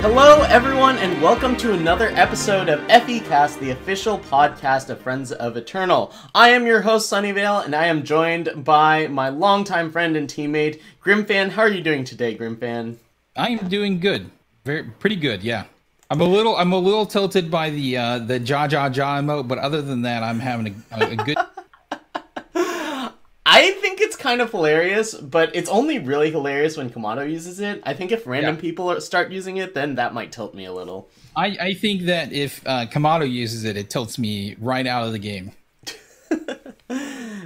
Hello, everyone, and welcome to another episode of FECast, the official podcast of Friends of Eternal. I am your host, Sunyveil, and I am joined by my longtime friend and teammate, Grimfan. How are you doing today, Grimfan? I am doing good, pretty good. Yeah, I'm a little tilted by the ja emote, but other than that, I'm having a good. I think it's kind of hilarious, but it's only really hilarious when Kamado uses it. I think if random people start using it, then that might tilt me a little. I think that if Kamado uses it, it tilts me right out of the game.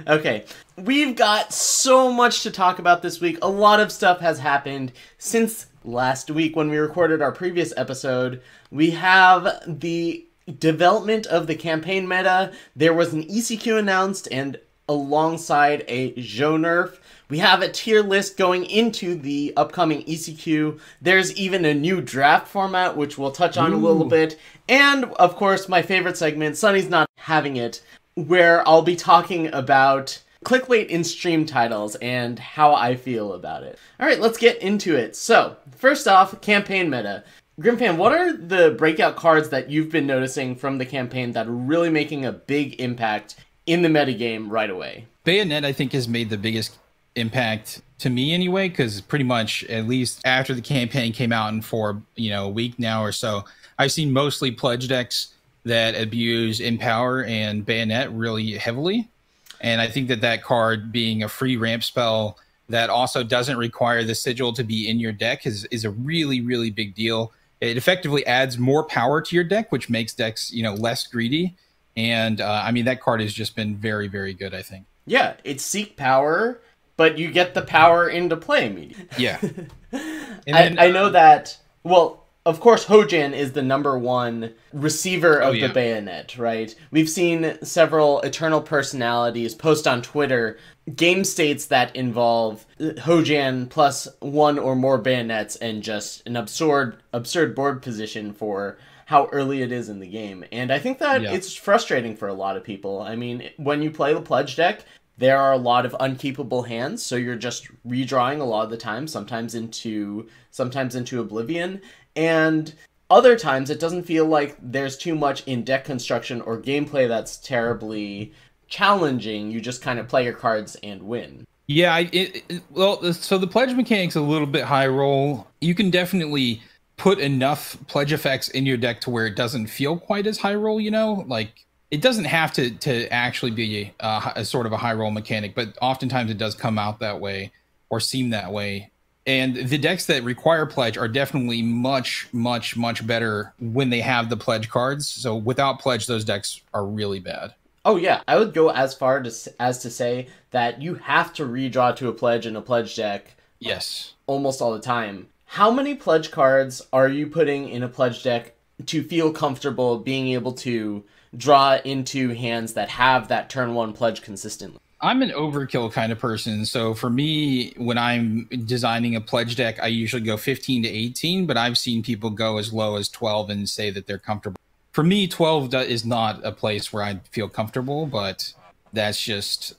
Okay, we've got so much to talk about this week. A lot of stuff has happened since last week when we recorded our previous episode. We have the development of the campaign meta. There was an ECQ announced, and alongside a Zhou nerf. We have a tier list going into the upcoming ECQ. There's even a new draft format, which we'll touch on a little bit. And, of course, my favorite segment, Sunny's Not Having It, where I'll be talking about clickbait in stream titles and how I feel about it. Alright, let's get into it. So, first off, campaign meta. Grimfan, what are the breakout cards that you've been noticing from the campaign that are really making a big impact in the metagame right away? Bayonet, I think, has made the biggest impact to me anyway, because pretty much, at least after the campaign came out and for a week now or so, I've seen mostly pledge decks that abuse Empower and Bayonet really heavily. And I think that card being a free ramp spell that also doesn't require the sigil to be in your deck is a really, really big deal. It effectively adds more power to your deck, which makes decks, less greedy. And I mean, that card has just been very, very good, I think. Yeah, it's seek power, but you get the power into play immediately. Yeah. I know that, well, of course, Hojan is the #1 receiver of the Bayonet, right? We've seen several Eternal personalities post on Twitter game states that involve Hojan plus one or more Bayonets and just an absurd board position for how early it is in the game. And I think that it's frustrating for a lot of people. I mean, when you play the pledge deck, there are a lot of unkeepable hands, so you're just redrawing a lot of the time, sometimes into oblivion, and other times it doesn't feel like there's too much in deck construction or gameplay that's terribly challenging. You just kind of play your cards and win. Yeah, so the pledge mechanic's a little bit high roll. You can definitely put enough pledge effects in your deck to where it doesn't feel quite as high roll, like it doesn't have to actually be a sort of a high roll mechanic, but oftentimes it does come out that way or seem that way. And the decks that require pledge are definitely much, much, much better when they have the pledge cards. So without pledge, those decks are really bad. Oh yeah, I would go as far as to say that you have to redraw to a pledge in a pledge deck. Yes, almost all the time. How many pledge cards are you putting in a pledge deck to feel comfortable being able to draw into hands that have that turn 1 pledge consistently? I'm an overkill kind of person. So for me, when I'm designing a pledge deck, I usually go 15 to 18, but I've seen people go as low as 12 and say that they're comfortable. For me, 12 is not a place where I feel comfortable, but that's just...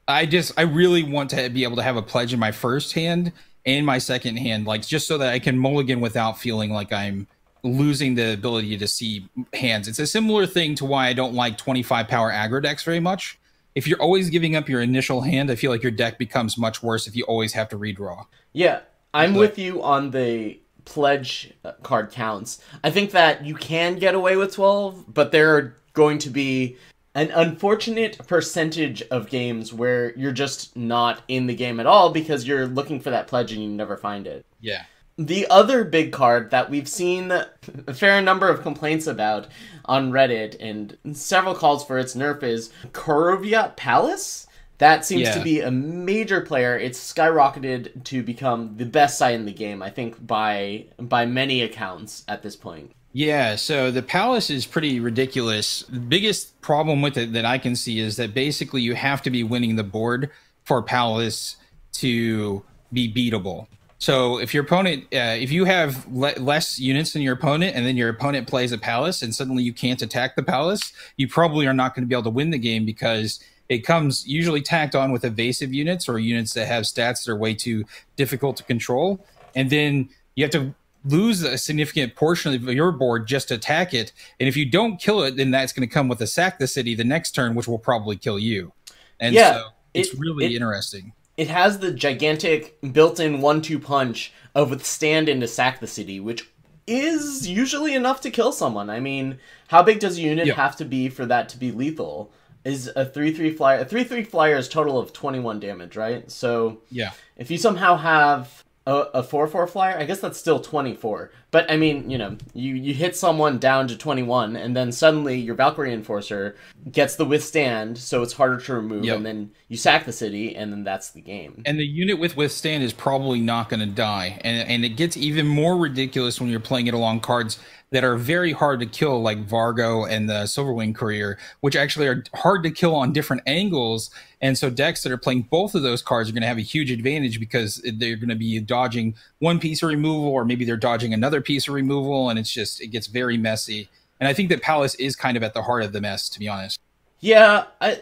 I really want to be able to have a pledge in my first hand and my second hand, like just so that I can mulligan without feeling like I'm losing the ability to see hands. It's a similar thing to why I don't like 25 power aggro decks very much. If you're always giving up your initial hand, I feel like your deck becomes much worse if you always have to redraw. Yeah, I'm with you on the pledge card counts. I think that you can get away with 12, but there are going to be an unfortunate percentage of games where you're just not in the game at all because you're looking for that pledge and you never find it. Yeah. The other big card that we've seen a fair number of complaints about on Reddit and several calls for its nerf is Koroviat Palace. That seems to be a major player. It's skyrocketed to become the best side in the game, I think, by many accounts at this point. Yeah, so the Palace is pretty ridiculous. The biggest problem with it that I can see is that basically you have to be winning the board for Palace to be beatable. So if your opponent, if you have less units than your opponent, and then your opponent plays a Palace, and suddenly you can't attack the Palace, you probably are not going to be able to win the game because it comes usually tacked on with evasive units or units that have stats that are way too difficult to control. And then you have to lose a significant portion of your board just to attack it. And if you don't kill it, then that's going to come with a sack the city the next turn, which will probably kill you. And Yeah, so it's really interesting. It has the gigantic built-in 1-2 punch of withstand into sack the city, which is usually enough to kill someone. I mean, how big does a unit have to be for that to be lethal? Is a 3/3 flyer... A 3/3 flyer is total of 21 damage, right? So yeah, if you somehow have a 4/4 flyer, I guess that's still 24. But, I mean, you know, you hit someone down to 21, and then suddenly your Valkyrie Enforcer gets the withstand, so it's harder to remove, and then you sack the city, and then that's the game. And the unit with withstand is probably not going to die. And it gets even more ridiculous when you're playing it along cards that are very hard to kill, like Vargo and the Silverwing Courier, which actually are hard to kill on different angles. And so decks that are playing both of those cards are going to have a huge advantage because they're going to be dodging one piece of removal, or maybe they're dodging another piece of removal, and it gets very messy. And I think that Palace is kind of at the heart of the mess, to be honest. Yeah, I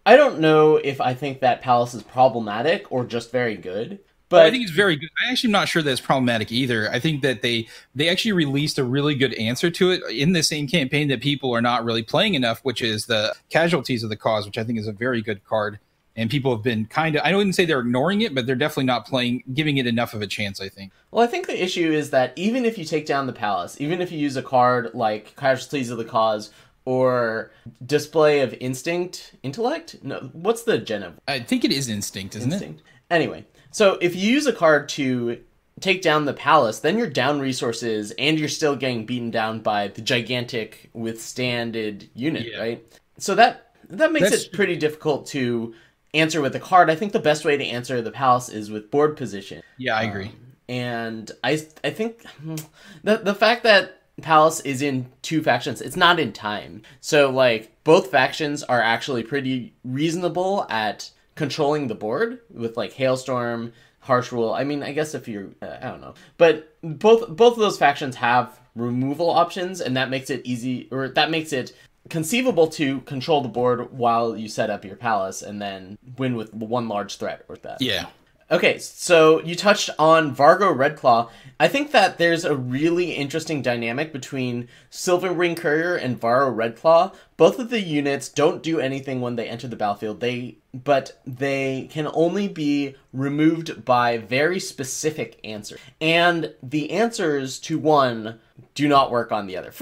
don't know if I think that Palace is problematic or just very good. But I think it's very good. I actually am not sure that it's problematic either. I think that they actually released a really good answer to it in the same campaign that people are not really playing enough, which is the Casualties of the Cause, which I think is a very good card. And people have been kind of, I wouldn't say they're ignoring it, but they're definitely not giving it enough of a chance, I think. Well, I think the issue is that even if you take down the Palace, even if you use a card like Casualties of the Cause or Display of Intellect? No, what's the gen of? I think it is Instinct, isn't it? Anyway, so if you use a card to take down the Palace, then you're down resources and you're still getting beaten down by the gigantic withstanded unit, right? So that makes it pretty difficult to answer with a card. I think the best way to answer the Palace is with board position. Yeah, I agree. And I think the fact that Palace is in two factions, it's not in time. So, like, both factions are actually pretty reasonable at controlling the board with, like, Hailstorm, Harsh Rule. I mean, I guess if you're, I don't know. But both of those factions have removal options, and that makes it easy, or that makes it conceivable to control the board while you set up your Palace and then win with one large threat or that. Yeah. Okay, so you touched on Vargo Redclaw. I think that there's a really interesting dynamic between Silverwing Courier and Vargo Redclaw. Both of the units don't do anything when they enter the battlefield, but they can only be removed by very specific answers. And the answers to one do not work on the other.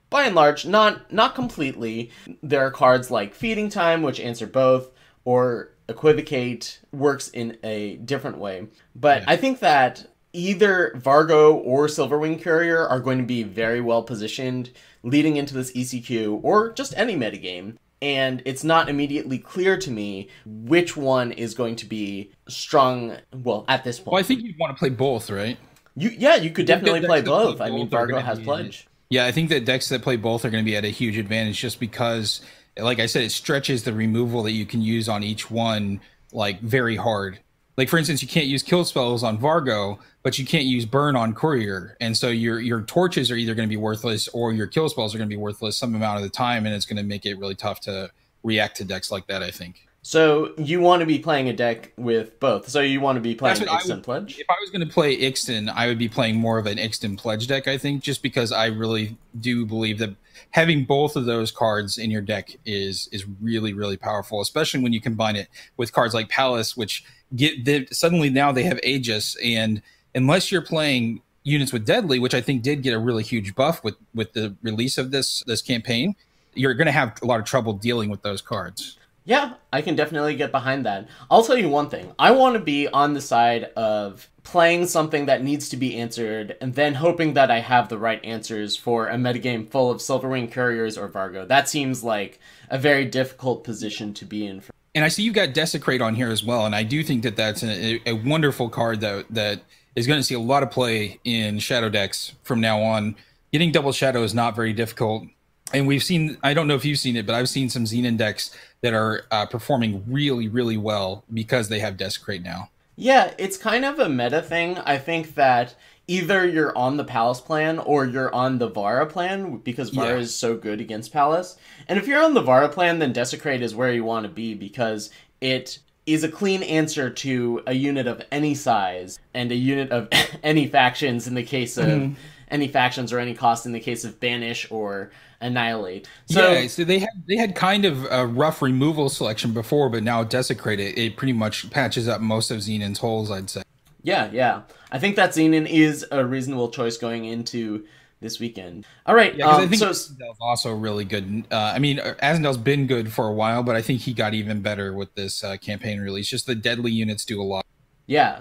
By and large, not completely. There are cards like Feeding Time, which answer both, or Equivocate works in a different way. But I think that either Vargo or Silverwing Courier are going to be very well positioned leading into this ECQ, or just any metagame. And it's not immediately clear to me which one is going to be strong, well, at this point. Well, I think you'd want to play both, right? You could definitely play both. I mean, Vargo has Pledge. Yeah, I think that decks that play both are going to be at a huge advantage just because, like I said, it stretches the removal that you can use on each one, like, very hard. Like, for instance, you can't use kill spells on Vargo, but you can't use burn on Courier. And so your torches are either going to be worthless or your kill spells are going to be worthless some amount of the time, and it's going to make it really tough to react to decks like that, I think. So you want to be playing a deck with both. So you want to be playing Ixten Pledge? If I was going to play Ixten, I would be playing more of an Ixten Pledge deck, I think, just because I really do believe that having both of those cards in your deck is really, really powerful, especially when you combine it with cards like Palace, which suddenly now they have Aegis, and unless you're playing units with Deadly, which I think did get a really huge buff with the release of this campaign, you're going to have a lot of trouble dealing with those cards. Yeah, I can definitely get behind that. I'll tell you one thing. I want to be on the side of playing something that needs to be answered and then hoping that I have the right answers for a metagame full of Silverwing Couriers or Vargo. That seems like a very difficult position to be in. And I see you've got Desecrate on here as well, and I do think that that's a wonderful card that is going to see a lot of play in Shadow decks from now on. Getting Double Shadow is not very difficult. And we've seen, I don't know if you've seen it, but I've seen some Xenon decks that are performing really, really well because they have Desecrate now. Yeah, it's kind of a meta thing. I think that either you're on the Palace plan or you're on the Vara plan because Vara is so good against Palace. And if you're on the Vara plan, then Desecrate is where you want to be because it is a clean answer to a unit of any size and a unit of any factions in the case of any factions or any cost in the case of banish or annihilate. So they had kind of a rough removal selection before, but now Desecrate it pretty much patches up most of Xenon's holes, I'd say. Yeah. I think that Xenon is a reasonable choice going into this weekend. All right. Yeah, I think Azendel's also really good. I mean, Azendel's been good for a while, but I think he got even better with this campaign release. Just the deadly units do a lot. Yeah.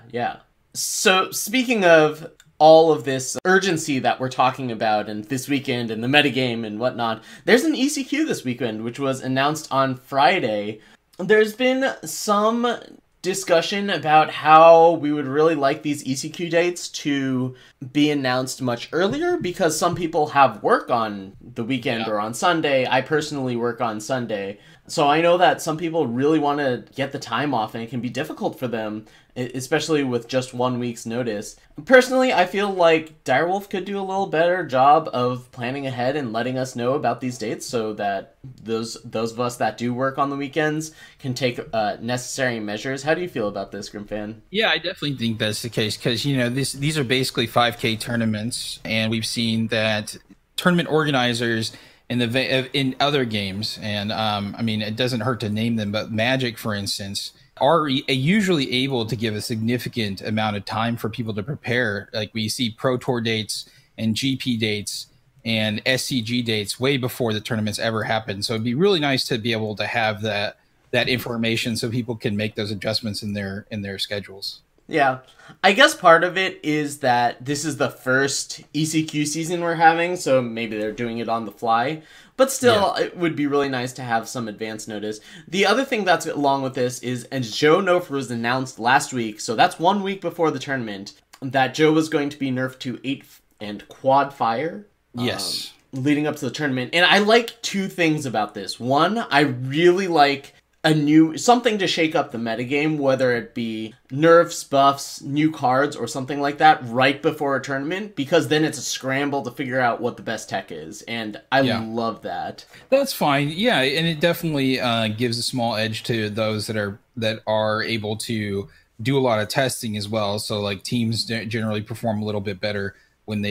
So speaking of all of this urgency that we're talking about and this weekend and the metagame and whatnot, there's an ECQ this weekend, which was announced on Friday. There's been some discussion about how we would really like these ECQ dates to be announced much earlier because some people have work on the weekend or on Sunday. I personally work on Sunday. So I know that some people really want to get the time off and it can be difficult for them, especially with just 1 week's notice. Personally, I feel like Direwolf could do a little better job of planning ahead and letting us know about these dates so that those of us that do work on the weekends can take necessary measures. How do you feel about this, Grimfan? Yeah, I definitely think that's the case because, you know, these are basically 5K tournaments, and we've seen that tournament organizers in other games, and I mean, it doesn't hurt to name them, but Magic, for instance, are usually able to give a significant amount of time for people to prepare. Like we see Pro Tour dates and GP dates and SCG dates way before the tournaments ever happen. So it'd be really nice to be able to have that information so people can make those adjustments in their schedules. Yeah, I guess part of it is that this is the first ECQ season we're having, so maybe they're doing it on the fly. But still, It would be really nice to have some advance notice. The other thing that's along with this is, as Joe Nofer was announced last week, so that's 1 week before the tournament, that Joe was going to be nerfed to 8 and quad fire. Yes. Leading up to the tournament. And I like two things about this. One, I really like something to shake up the metagame, whether it be nerfs, buffs, new cards, or something like that right before a tournament, because then it's a scramble to figure out what the best tech is, and I love that. That's fine. Yeah, and it definitely gives a small edge to those that are able to do a lot of testing as well. So like teams generally perform a little bit better when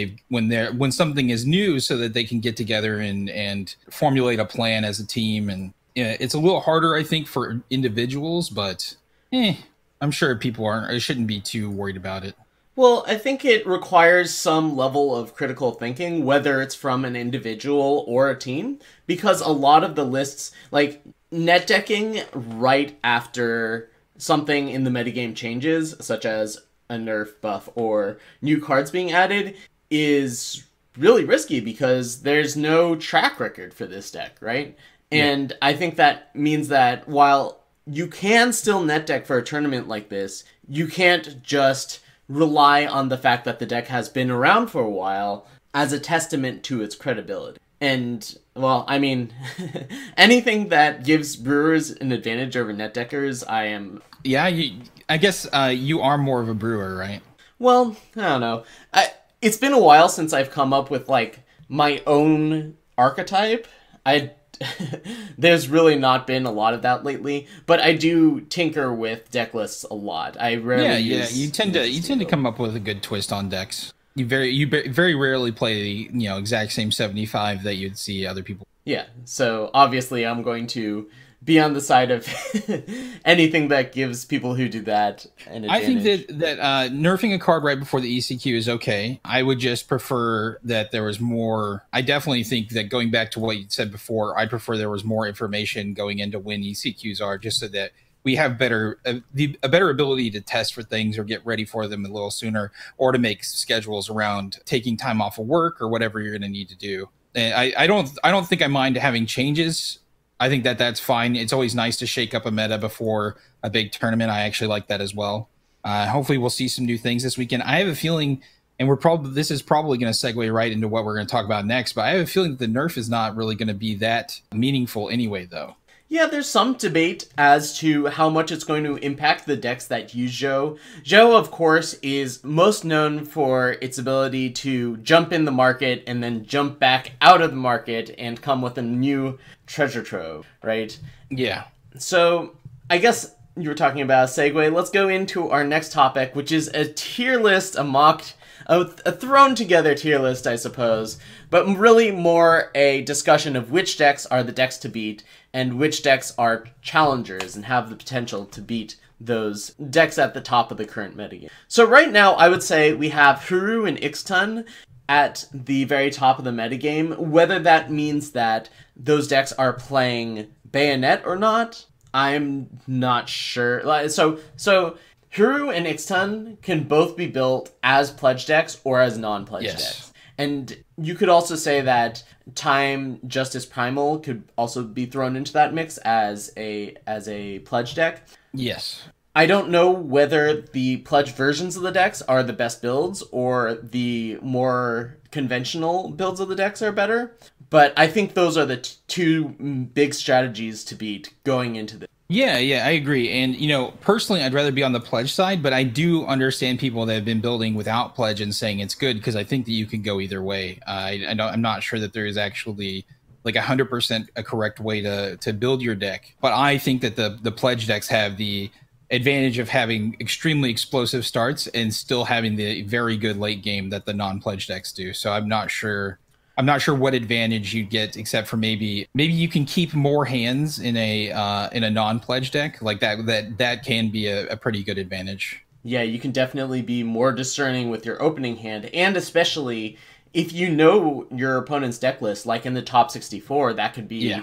something is new, so that they can get together and formulate a plan as a team. And it's a little harder, I think, for individuals, but I'm sure people shouldn't be too worried about it. Well, I think it requires some level of critical thinking, whether it's from an individual or a team, because a lot of the lists, like net decking right after something in the metagame changes, such as a nerf buff or new cards being added, is really risky because there's no track record for this deck, right? And I think that means that while you can still net deck for a tournament like this, you can't just rely on the fact that the deck has been around for a while as a testament to its credibility. And, well, I mean, anything that gives brewers an advantage over net deckers, I am... Yeah, I guess you are more of a brewer, right? Well, I don't know. It's been a while since I've come up with, like, my own archetype. There's really not been a lot of that lately, but I do tinker with deck lists a lot. I rarely you tend to come up with a good twist on decks. You very rarely play the exact same 75 that you'd see other people. Yeah, so obviously I'm going to be on the side of anything that gives people who do that an advantage. I think that nerfing a card right before the ECQ is okay. I would just prefer that there was more. I definitely think that, going back to what you said before, I prefer there was more information going into when ECQs are, just so that we have a better ability to test for things or get ready for them a little sooner, or to make schedules around taking time off of work or whatever you're going to need to do. And I don't think I mind having changes. I think that's fine. It's always nice to shake up a meta before a big tournament. I actually like that as well. Hopefully we'll see some new things this weekend. I have a feeling, and this is probably going to segue right into what we're going to talk about next, but I have a feeling that the nerf is not really going to be that meaningful anyway, though. Yeah, there's some debate as to how much it's going to impact the decks that use Zhou. Zhou, of course, is most known for its ability to jump in the market and then jump back out of the market and come with a new treasure trove, right? Yeah. So I guess you were talking about a segue, let's go into our next topic, which is a tier list, a thrown together tier list, I suppose, but really more a discussion of which decks are the decks to beat and which decks are challengers and have the potential to beat those decks at the top of the current metagame. So right now, I would say we have Huru and Ixtun at the very top of the metagame. Whether that means that those decks are playing Bayonet or not, I'm not sure. So Huru and Ixtun can both be built as pledge decks or as non-pledge decks. And you could also say that Time Justice Primal could also be thrown into that mix as a pledge deck. Yes. I don't know whether the pledge versions of the decks are the best builds or the more conventional builds of the decks are better, but I think those are the two big strategies to beat going into this. Yeah, I agree. And, personally, I'd rather be on the pledge side, but I do understand people that have been building without pledge and saying it's good because I think that you can go either way. I'm not sure that there is actually like 100% a correct way to build your deck, but I think that the pledge decks have the advantage of having extremely explosive starts and still having the very good late game that the non-pledge decks do. So I'm not sure what advantage you get, except for maybe you can keep more hands in a non-pledge deck like that can be a pretty good advantage. Yeah, you can definitely be more discerning with your opening hand, and especially if you know your opponent's deck list, like in the top 64, that could be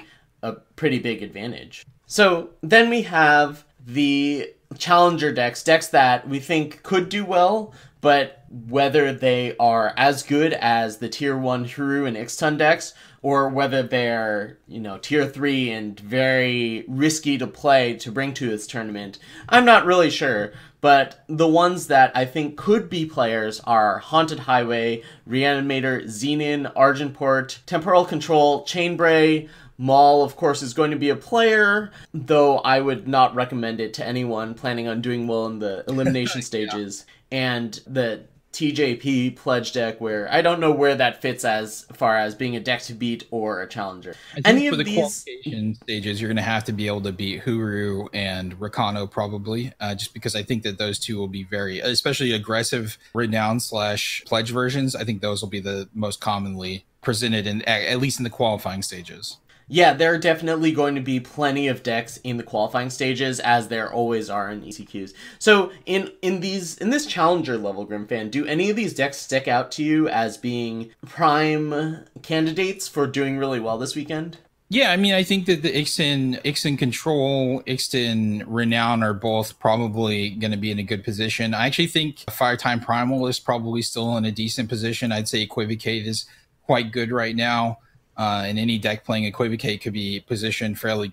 a pretty big advantage. So then we have the challenger decks that we think could do well, but whether they are as good as the tier 1 Huru and Ixtun decks, or whether they're, tier 3 and very risky to play to bring to this tournament, I'm not really sure. But the ones that I think could be players are Haunted Highway, Reanimator, Xenon, Argentport, Temporal Control, Chainbray. Maul, of course, is going to be a player, though I would not recommend it to anyone planning on doing well in the elimination stages. And the TJP pledge deck, where I don't know where that fits as far as being a deck to beat or a challenger. I think for the qualification stages, you're going to have to be able to beat Huru and Rakano probably, just because I think that those two will be very, especially aggressive renown / pledge versions. I think those will be the most commonly presented, at least in the qualifying stages. Yeah, there are definitely going to be plenty of decks in the qualifying stages, as there always are in ECQs. So in this challenger level, Grimfan, do any of these decks stick out to you as being prime candidates for doing really well this weekend? Yeah, I mean, I think that the Ixtun Control, Ixtun Renown are both probably going to be in a good position. I actually think Firetime Primal is probably still in a decent position. I'd say Equivocate is quite good right now. And any deck playing Equivocate could be positioned fairly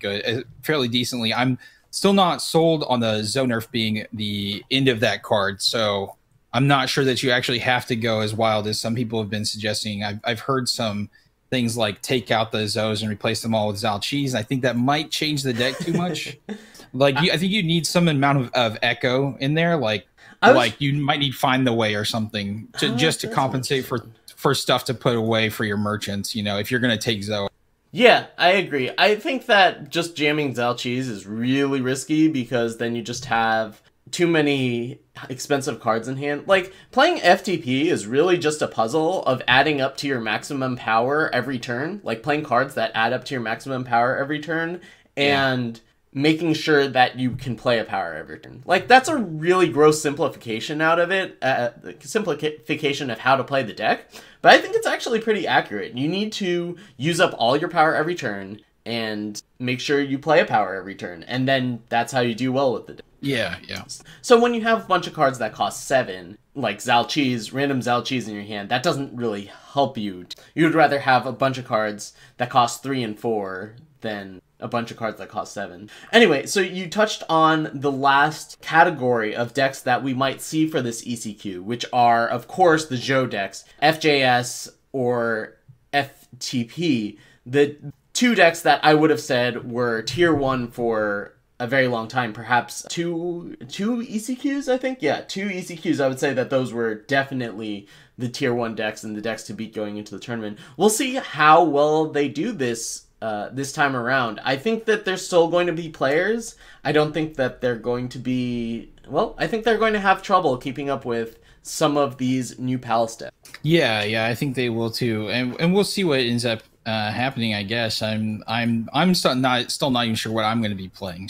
decently. I'm still not sold on the Zonerf being the end of that card, so I'm not sure that you actually have to go as wild as some people have been suggesting. I've heard some things like take out the Zos and replace them all with Zal'Cheez. I think that might change the deck too much. I think you need some amount of Echo in there, you might need Find the Way or something to compensate for stuff to put away for your merchants, if you're going to take Zoe. Yeah, I agree. I think that just jamming Zal'Cheez is really risky because then you just have too many expensive cards in hand. Like, playing FTP is really just a puzzle of adding up to your maximum power every turn. Like, playing cards that add up to your maximum power every turn and making sure that you can play a power every turn. Like, that's a really gross simplification out of it, simplification of how to play the deck, but I think it's actually pretty accurate. You need to use up all your power every turn and make sure you play a power every turn, and then that's how you do well with the deck. Yeah. So when you have a bunch of cards that cost 7, like Zal'Cheez, random Zal'Cheez in your hand, that doesn't really help you. You would rather have a bunch of cards that cost 3 and 4 than a bunch of cards that cost 7. Anyway, so you touched on the last category of decks that we might see for this ECQ, which are, of course, the Zhou decks, FJS or FTP. The two decks that I would have said were tier 1 for a very long time, perhaps two ECQs, I think? Yeah, 2 ECQs. I would say that those were definitely the tier 1 decks and the decks to beat going into the tournament. We'll see how well they do this this time around. I think that there's still going to be players. I don't think that they're going to be... Well, I think they're going to have trouble keeping up with some of these new palace decks. Yeah, I think they will too, and we'll see what ends up happening. I guess I'm still not even sure what I'm going to be playing.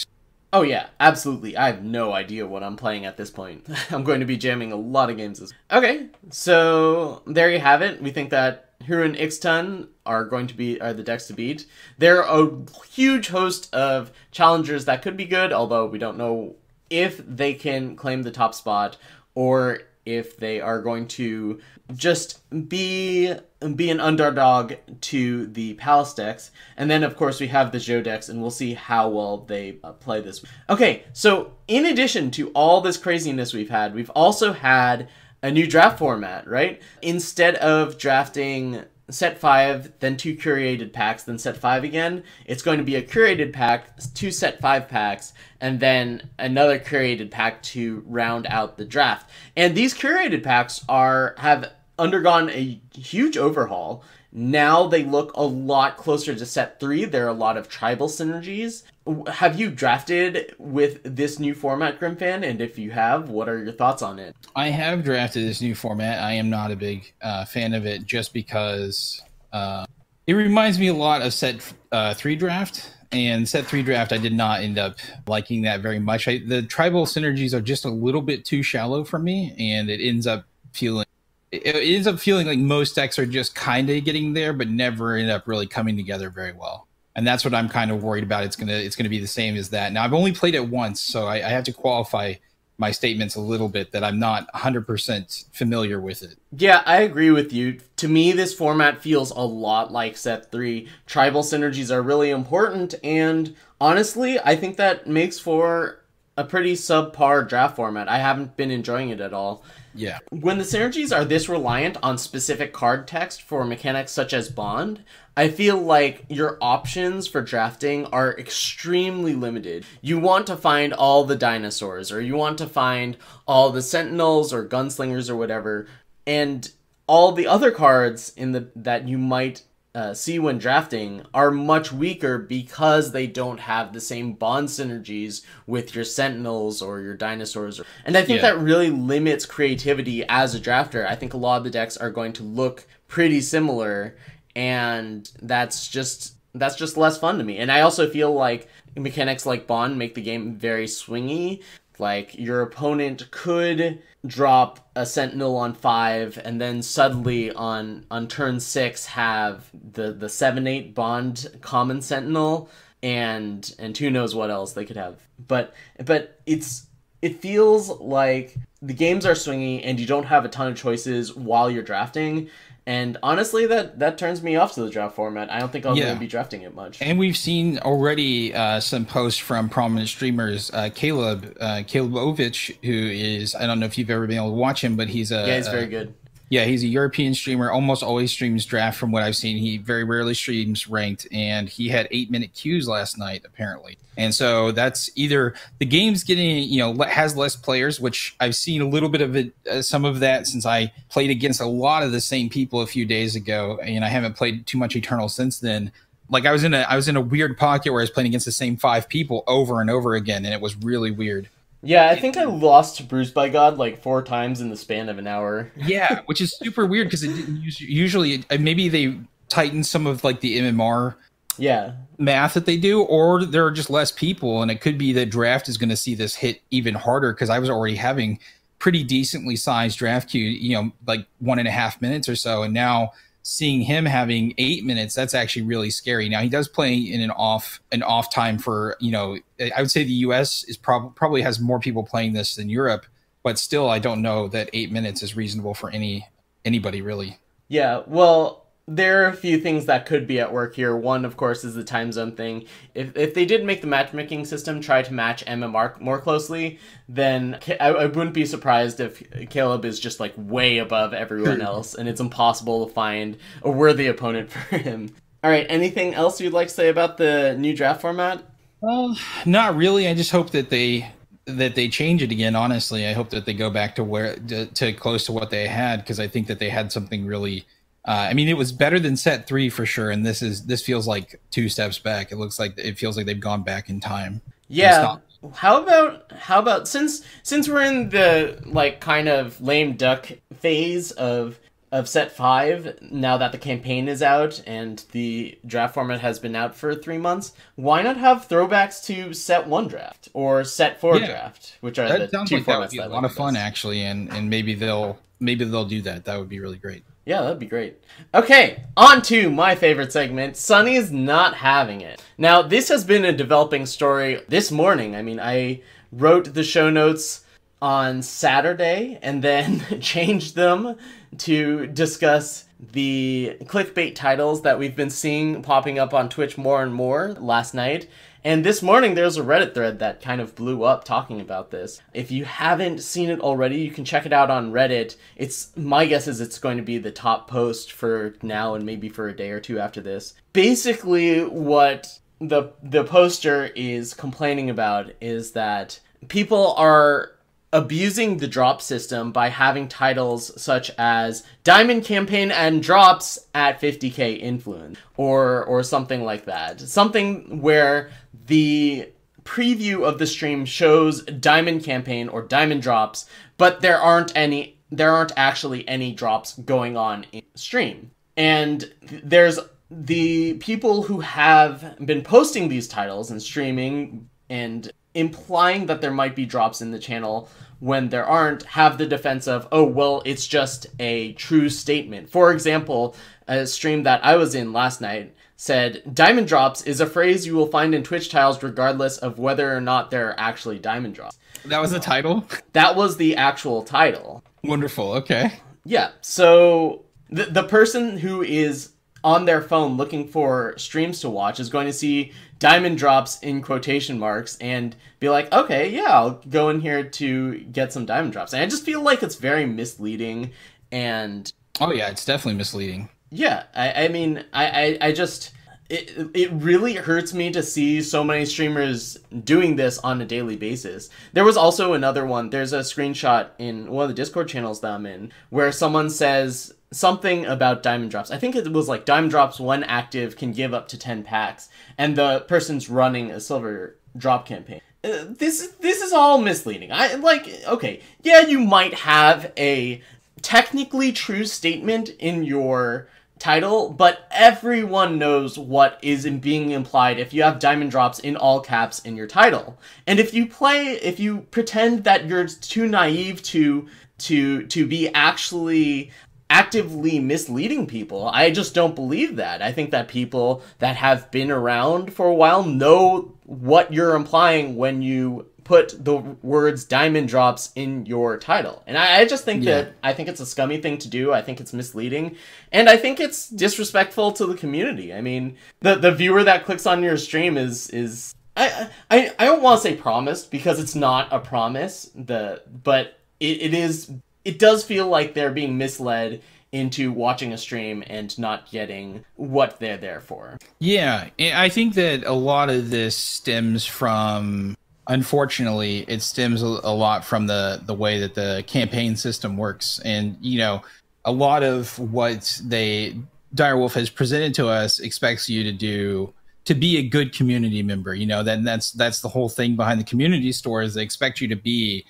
Oh yeah, absolutely. I have no idea what I'm playing at this point. I'm going to be jamming a lot of games this. Okay, so there you have it. We think that Hero and Ixtun are the decks to beat. There are a huge host of challengers that could be good, although we don't know if they can claim the top spot or if they are going to just be an underdog to the Palace decks. And then, of course, we have the Zhou decks, and we'll see how well they play this. Okay, so in addition to all this craziness we've also had a new draft format, right? Instead of drafting set 5, then 2 curated packs, then set 5 again, it's going to be a curated pack, 2 set 5 packs, and then another curated pack to round out the draft. And these curated packs have undergone a huge overhaul. Now they look a lot closer to set 3. There are a lot of tribal synergies. Have you drafted with this new format, Grimfan? And if you have, what are your thoughts on it? I have drafted this new format. I am not a big fan of it just because it reminds me a lot of set 3 draft. And set 3 draft, I did not end up liking that very much. The tribal synergies are just a little bit too shallow for me, and it ends up feeling like most decks are just kind of getting there, but never end up really coming together very well. And that's what I'm kind of worried about. It's gonna be the same as that. Now, I've only played it once, so I have to qualify my statements a little bit that I'm not 100% familiar with it. Yeah, I agree with you. To me, this format feels a lot like set 3. Tribal synergies are really important, and honestly, I think that makes for a pretty subpar draft format. I haven't been enjoying it at all. Yeah. When the synergies are this reliant on specific card text for mechanics such as Bond, I feel like your options for drafting are extremely limited. You want to find all the dinosaurs, or you want to find all the sentinels or gunslingers or whatever, and all the other cards that you might see when drafting are much weaker because they don't have the same bond synergies with your sentinels or your dinosaurs. And I think that really limits creativity as a drafter. I think a lot of the decks are going to look pretty similar, and that's just less fun to me. And I also feel like mechanics like Bond make the game very swingy. Like, your opponent could drop a Sentinel on 5, and then suddenly on turn 6 have the 7/8 Bond common Sentinel, and who knows what else they could have. But it feels like the games are swingy, and you don't have a ton of choices while you're drafting. And honestly, that turns me off to the draft format. I don't think I'm going to be drafting it much. And we've seen already some posts from prominent streamers, Caleb Ovich, who is, I don't know if you've ever been able to watch him, but he's he's very good. Yeah, he's a European streamer, almost always streams draft from what I've seen. He very rarely streams ranked, and he had 8-minute queues last night, apparently. And so that's either the game's getting, has less players, which I've seen a little bit of it, some of that since I played against a lot of the same people a few days ago, and I haven't played too much Eternal since then. Like, I was in a weird pocket where I was playing against the same 5 people over and over again, and it was really weird. Yeah, I think I lost to Bruised by God like 4 times in the span of an hour. Yeah, which is super weird because it didn't usually maybe they tighten some of like the MMR math that they do, or there are just less people, and it could be that draft is going to see this hit even harder because I was already having pretty decently sized draft queue, like 1.5 minutes or so, and now seeing him having 8 minutes, that's actually really scary. Now, he does play in an off time for, I would say the US is probably has more people playing this than Europe, but still, I don't know that 8 minutes is reasonable for anybody really. Yeah, well, there are a few things that could be at work here. One, of course, is the time zone thing. If they did make the matchmaking system try to match MMR more closely, then I wouldn't be surprised if Caleb is just like way above everyone else, and it's impossible to find a worthy opponent for him. All right, anything else you'd like to say about the new draft format? Not really. I just hope that they change it again. Honestly, I hope that they go back to to close to what they had, because I think that they had something really I mean, it was better than set 3 for sure, and this feels like 2 steps back. It feels like they've gone back in time. Yeah. How about since we're in the like kind of lame duck phase of set 5 now that the campaign is out and the draft format has been out for 3 months, why not have throwbacks to set 1 draft or set 4 draft, which are the two formats that would be a that lot of fun actually, and maybe they'll do that. That would be really great. Yeah, that'd be great. Okay, on to my favorite segment, Sunny's not having it. Now, this has been a developing story this morning. I mean, I wrote the show notes on Saturday and then changed them to discuss the clickbait titles that we've been seeing popping up on Twitch more and more last night. And this morning, there's a Reddit thread that kind of blew up talking about this. If you haven't seen it already, you can check it out on Reddit. My guess is it's going to be the top post for now and maybe for a day or two after this. Basically, what the poster is complaining about is that people are abusing the drop system by having titles such as Diamond Campaign and Drops at 50k Influence or something like that. Something where the preview of the stream shows Diamond Campaign or Diamond Drops, but there aren't actually any drops going on in stream. And there's the people who have been posting these titles and streaming and implying that there might be drops in the channel when there aren't, have the defense of, oh, well, it's just a true statement. For example, a stream that I was in last night said, Diamond Drops is a phrase you will find in Twitch tiles regardless of whether or not there are actually Diamond Drops. That was the title? That was the actual title. Wonderful, okay. Yeah, so the person who is on their phone looking for streams to watch is going to see Diamond Drops in quotation marks and be like, okay, yeah, I'll go in here to get some Diamond Drops. And I just feel like it's very misleading and... Oh yeah, it's definitely misleading. Yeah, I mean, I just... It really hurts me to see so many streamers doing this on a daily basis. There was also another one. There's a screenshot in one of the Discord channels that I'm in where someone says something about Diamond Drops. I think it was like Diamond Drops 1 active can give up to 10 packs, and the person's running a silver drop campaign. This is all misleading. Okay, yeah, you might have a technically true statement in your title, but everyone knows what is being implied if you have Diamond Drops in all caps in your title. And if you pretend that you're too naive to be actually actively misleading people, I just don't believe that. I think that people that have been around for a while know what you're implying when you put the words Diamond Drops in your title. And I just think I think it's a scummy thing to do. I think it's misleading. And I think it's disrespectful to the community. I mean, the viewer that clicks on your stream is I don't want to say promised because it's not a promise. But it does feel like they're being misled into watching a stream and not getting what they're there for. Yeah, I think that a lot of this stems from... Unfortunately, it stems a lot from the way that the campaign system works. And, you know, a lot of what Direwolf has presented to us expects you to do to be a good community member. You know, then that's the whole thing behind the community store is they expect you to be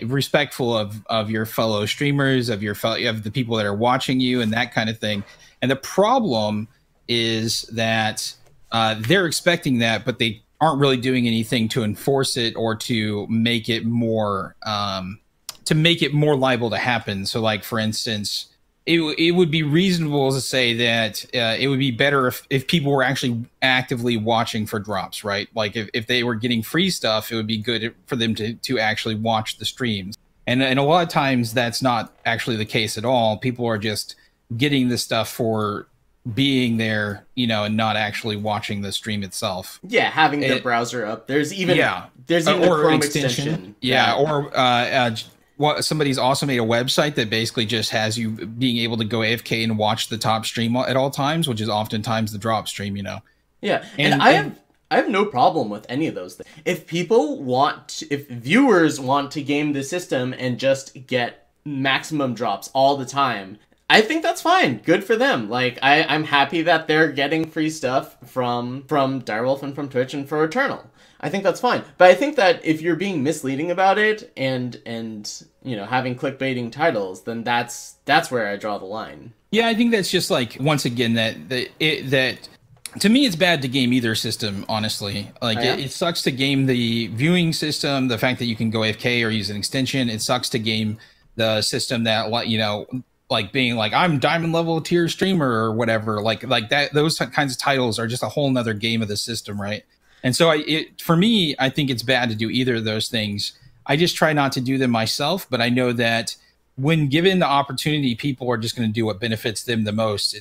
respectful of your fellow streamers, of the people that are watching you and that kind of thing. And the problem is that they're expecting that, but they aren't really doing anything to enforce it or to make it more liable to happen. So, like, for instance, it would be reasonable to say that it would be better if people were actually actively watching for drops, right? Like if they were getting free stuff, it would be good for them to actually watch the streams. And a lot of times that's not actually the case at all. People are just getting the stuff for being there, you know, and not actually watching the stream itself. Yeah, having the browser up. There's even a Chrome extension. Yeah, or somebody's also made a website that basically just has you being able to go AFK and watch the top stream at all times, which is oftentimes the drop stream, you know. Yeah, and I have no problem with any of those things. If viewers want to game the system and just get maximum drops all the time, I think that's fine. Good for them. Like, I'm happy that they're getting free stuff from Direwolf and from Twitch and for Eternal. I think that's fine. But I think that if you're being misleading about it and you know, having clickbaiting titles, then that's where I draw the line. Yeah, I think that's just like, once again, that to me, it's bad to game either system, honestly. Like, it sucks to game the viewing system, the fact that you can go AFK or use an extension. It sucks to game the system that, you know, like being like, I'm diamond level tier streamer or whatever. Like that, those kinds of titles are just a whole nother game of the system, right? And so for me, I think it's bad to do either of those things. I just try not to do them myself, but I know that when given the opportunity, people are just going to do what benefits them the most.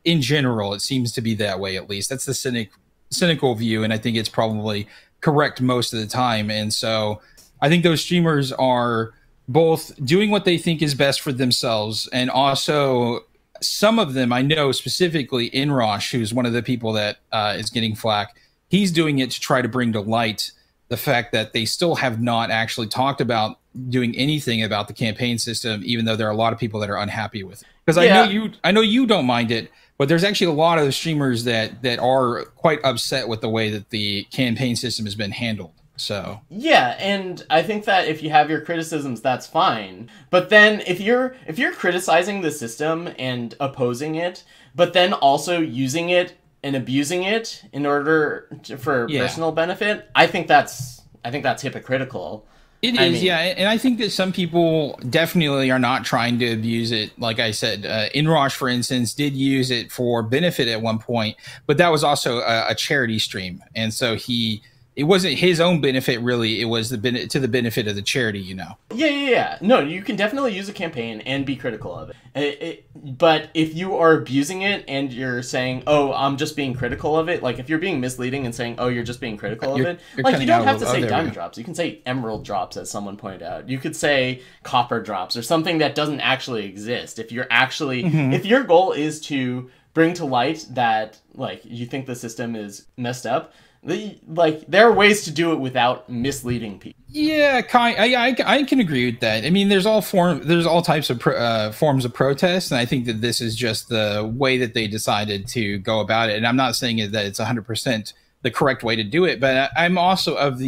In general, it seems to be that way, at least. That's the cynical view, and I think it's probably correct most of the time. And so I think those streamers are both doing what they think is best for themselves, and also some of them, I know specifically Inrosh, who's one of the people that is getting flack, he's doing it to try to bring to light the fact that they still have not actually talked about doing anything about the campaign system, even though there are a lot of people that are unhappy with it. Because I know you don't mind it, but there's actually a lot of streamers that are quite upset with the way that the campaign system has been handled. So yeah, and I think that if you have your criticisms, that's fine. But then if you're criticizing the system and opposing it, but then also using it and abusing it in order for personal benefit, I think that's hypocritical. It is, yeah, and I think that some people definitely are not trying to abuse it. Like I said, Inrosh, for instance, did use it for benefit at one point, but that was also a charity stream, and so it wasn't his own benefit, really. It was to the benefit of the charity, you know. Yeah. No, you can definitely use a campaign and be critical of it. But if you are abusing it and you're saying, oh, I'm just being critical of it, like if you're being misleading and saying, oh, you're just being critical of it, like you don't have to say diamond drops. You can say emerald drops, as someone pointed out. You could say copper drops or something that doesn't actually exist. If you're actually, if your goal is to bring to light that, like, you think the system is messed up, there are ways to do it without misleading people. Yeah, I can agree with that. I mean, there's all types of forms of protest, and I think that this is just the way that they decided to go about it. And I'm not saying that it's 100% the correct way to do it, but I'm also of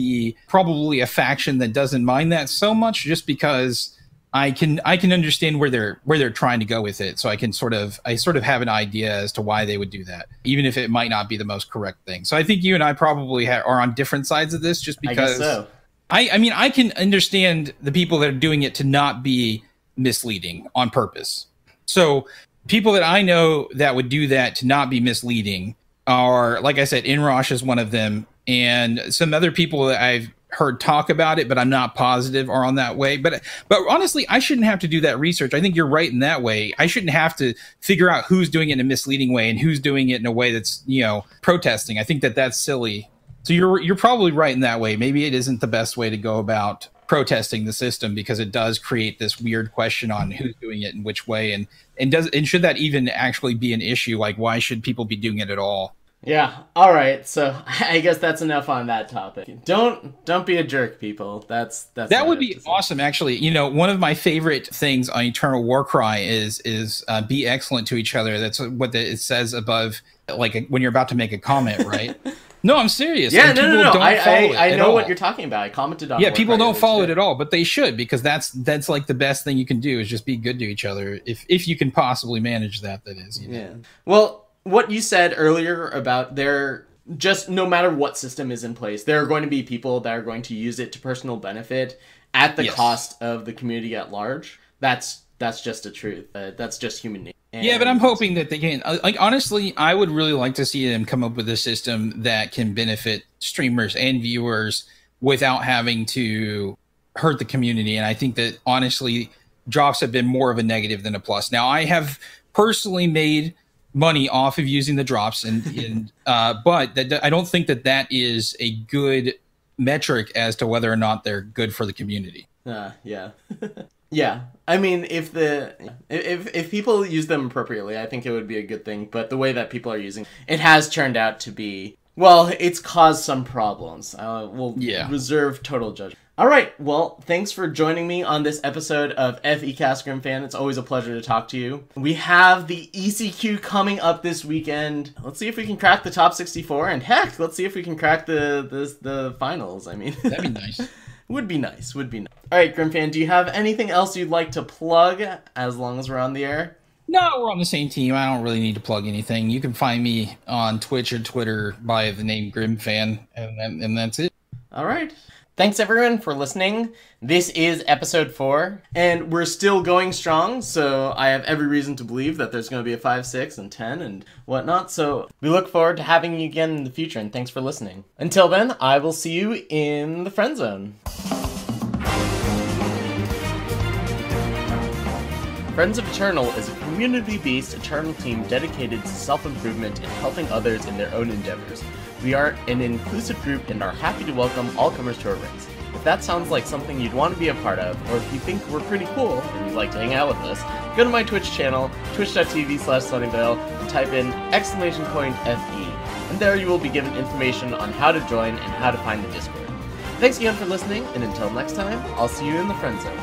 probably a faction that doesn't mind that so much, just because I can understand where they're trying to go with it. So I sort of have an idea as to why they would do that, even if it might not be the most correct thing. So I think you and I probably are on different sides of this, just because. I guess so. I mean, I can understand the people that are doing it to not be misleading on purpose. So people that I know that would do that to not be misleading are, like I said, Inrosh is one of them, and some other people that I've heard talk about it, but I'm not positive are on that way. But honestly, I shouldn't have to do that research. I think you're right in that way. I shouldn't have to figure out who's doing it in a misleading way and who's doing it in a way that's, you know, protesting. I think that that's silly. So you're probably right in that way. Maybe it isn't the best way to go about protesting the system, because it does create this weird question on who's doing it in which way, and should that even actually be an issue? Like, why should people be doing it at all? Yeah. All right. So I guess that's enough on that topic. Don't be a jerk, people. That would be awesome. Actually, you know, one of my favorite things on Eternal Warcry is be excellent to each other. That's what it says above, like when you're about to make a comment, right? No, I'm serious. Yeah, no. I know what you're talking about. I commented on it. Yeah, people don't follow it at all, but they should, because that's like the best thing you can do is just be good to each other. If you can possibly manage that is. You know? Yeah. Well, what you said earlier about just no matter what system is in place, there are going to be people that are going to use it to personal benefit at the cost of the community at large. That's just a truth. That's just human nature. Yeah, but I'm hoping that they can. Like, honestly, I would really like to see them come up with a system that can benefit streamers and viewers without having to hurt the community. And I think that, honestly, drops have been more of a negative than a plus. Now, I have personally made money off of using the drops, but I don't think that is a good metric as to whether or not they're good for the community. Yeah. Yeah, I mean, if people use them appropriately, I think it would be a good thing. But the way that people are using it has turned out to be Well, it's caused some problems. We'll Yeah. reserve total judgment. All right. Well, thanks for joining me on this episode of FECast Grimfan. It's always a pleasure to talk to you. We have the ECQ coming up this weekend. Let's see if we can crack the top 64, and heck, let's see if we can crack the finals. I mean, That'd be nice. Would be nice. All right, Grimfan, do you have anything else you'd like to plug as long as we're on the air? No, we're on the same team. I don't really need to plug anything. You can find me on Twitch or Twitter by the name Grimfan, and that's it. All right. Thanks, everyone, for listening. This is episode 4, and we're still going strong, so I have every reason to believe that there's going to be a 5, 6, and 10, and whatnot, so we look forward to having you again in the future, and thanks for listening. Until then, I will see you in the friend zone. Friends of Eternal is a community-based Eternal team dedicated to self-improvement and helping others in their own endeavors. We are an inclusive group and are happy to welcome all comers to our ranks. If that sounds like something you'd want to be a part of, or if you think we're pretty cool and you'd like to hang out with us, go to my Twitch channel, twitch.tv/Sunyveil, and type in !FE, and there you will be given information on how to join and how to find the Discord. Thanks again for listening, and until next time, I'll see you in the friend zone.